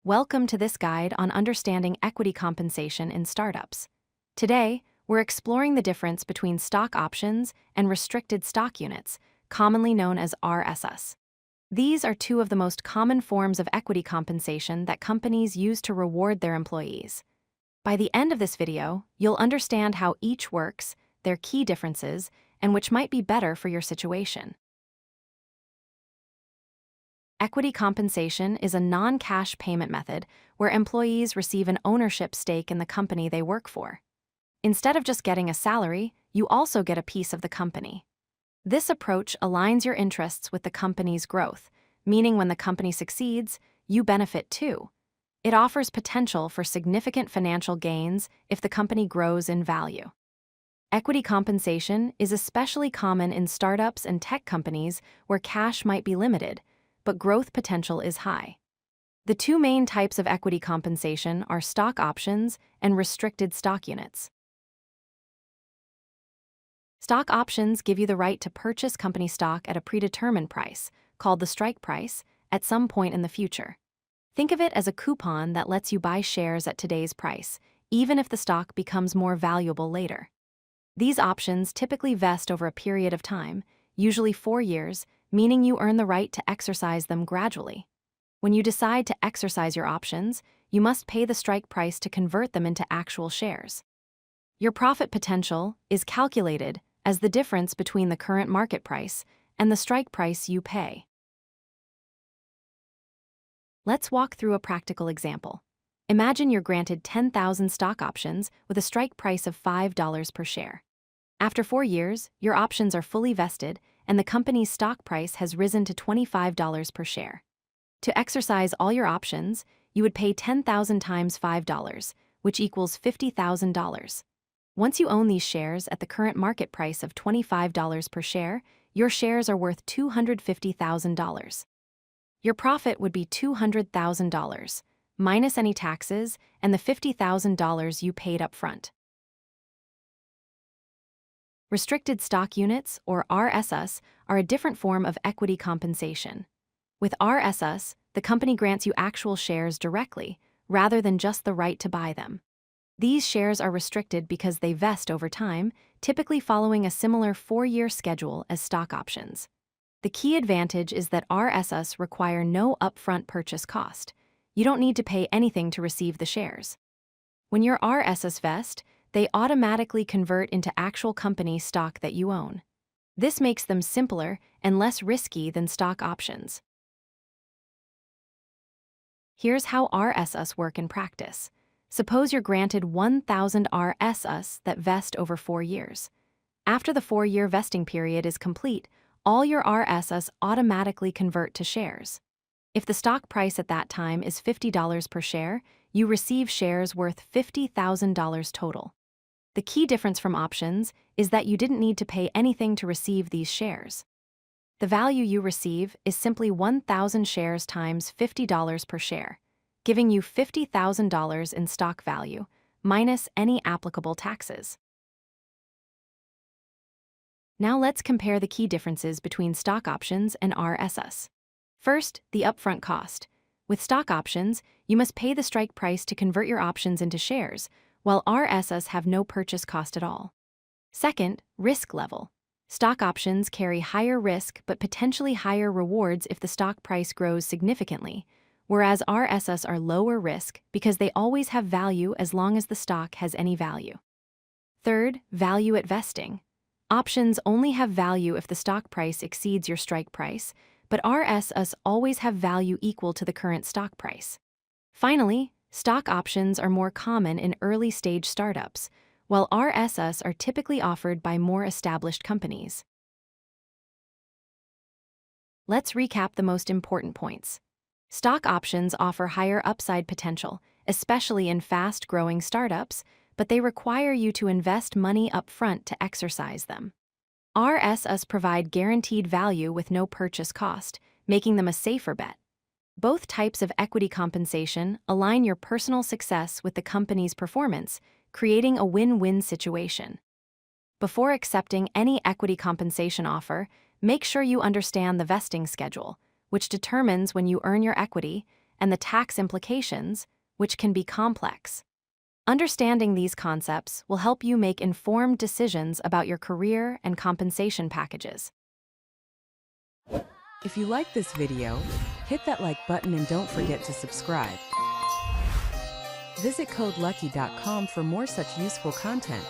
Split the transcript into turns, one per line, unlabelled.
Welcome to this guide on understanding equity compensation in startups. Today, we're exploring the difference between stock options and restricted stock units, commonly known as RSUs. These are two of the most common forms of equity compensation that companies use to reward their employees. By the end of this video, you'll understand how each works, their key differences, and which might be better for your situation. Equity compensation is a non-cash payment method where employees receive an ownership stake in the company they work for. Instead of just getting a salary, you also get a piece of the company. This approach aligns your interests with the company's growth, meaning when the company succeeds, you benefit too. It offers potential for significant financial gains if the company grows in value. Equity compensation is especially common in startups and tech companies where cash might be limited, but growth potential is high. The two main types of equity compensation are stock options and restricted stock units. Stock options give you the right to purchase company stock at a predetermined price, called the strike price, at some point in the future. Think of it as a coupon that lets you buy shares at today's price, even if the stock becomes more valuable later. These options typically vest over a period of time, usually 4 years, meaning you earn the right to exercise them gradually. When you decide to exercise your options, you must pay the strike price to convert them into actual shares. Your profit potential is calculated as the difference between the current market price and the strike price you pay. Let's walk through a practical example. Imagine you're granted 10,000 stock options with a strike price of $5 per share. After 4 years, your options are fully vested and the company's stock price has risen to $25 per share. To exercise all your options, you would pay 10,000 times $5, which equals $50,000. Once you own these shares at the current market price of $25 per share, your shares are worth $250,000. Your profit would be $200,000, minus any taxes and the $50,000 you paid up front. Restricted stock units, or RSUs, are a different form of equity compensation. With RSUs, the company grants you actual shares directly, rather than just the right to buy them. These shares are restricted because they vest over time, typically following a similar 4-year schedule as stock options. The key advantage is that RSUs require no upfront purchase cost. You don't need to pay anything to receive the shares. When your RSUs vest, they automatically convert into actual company stock that you own. This makes them simpler and less risky than stock options. Here's how RSUs work in practice. Suppose you're granted 1,000 RSUs that vest over 4 years. After the 4-year vesting period is complete, all your RSUs automatically convert to shares. If the stock price at that time is $50 per share, you receive shares worth $50,000 total. The key difference from options is that you didn't need to pay anything to receive these shares. The value you receive is simply 1,000 shares times $50 per share, giving you $50,000 in stock value, minus any applicable taxes. Now let's compare the key differences between stock options and RSUs. First, the upfront cost. With stock options, you must pay the strike price to convert your options into shares, while RSUs have no purchase cost at all. Second, risk level. Stock options carry higher risk but potentially higher rewards if the stock price grows significantly, whereas RSUs are lower risk because they always have value as long as the stock has any value. Third, value at vesting. Options only have value if the stock price exceeds your strike price, but RSUs always have value equal to the current stock price. Finally, stock options are more common in early-stage startups, while RSUs are typically offered by more established companies. Let's recap the most important points. Stock options offer higher upside potential, especially in fast-growing startups, but they require you to invest money up front to exercise them. RSUs provide guaranteed value with no purchase cost, making them a safer bet. Both types of equity compensation align your personal success with the company's performance, creating a win-win situation. Before accepting any equity compensation offer, make sure you understand the vesting schedule, which determines when you earn your equity, and the tax implications, which can be complex. Understanding these concepts will help you make informed decisions about your career and compensation packages.
If you like this video, hit that like button and don't forget to subscribe. Visit codelucky.com for more such useful content.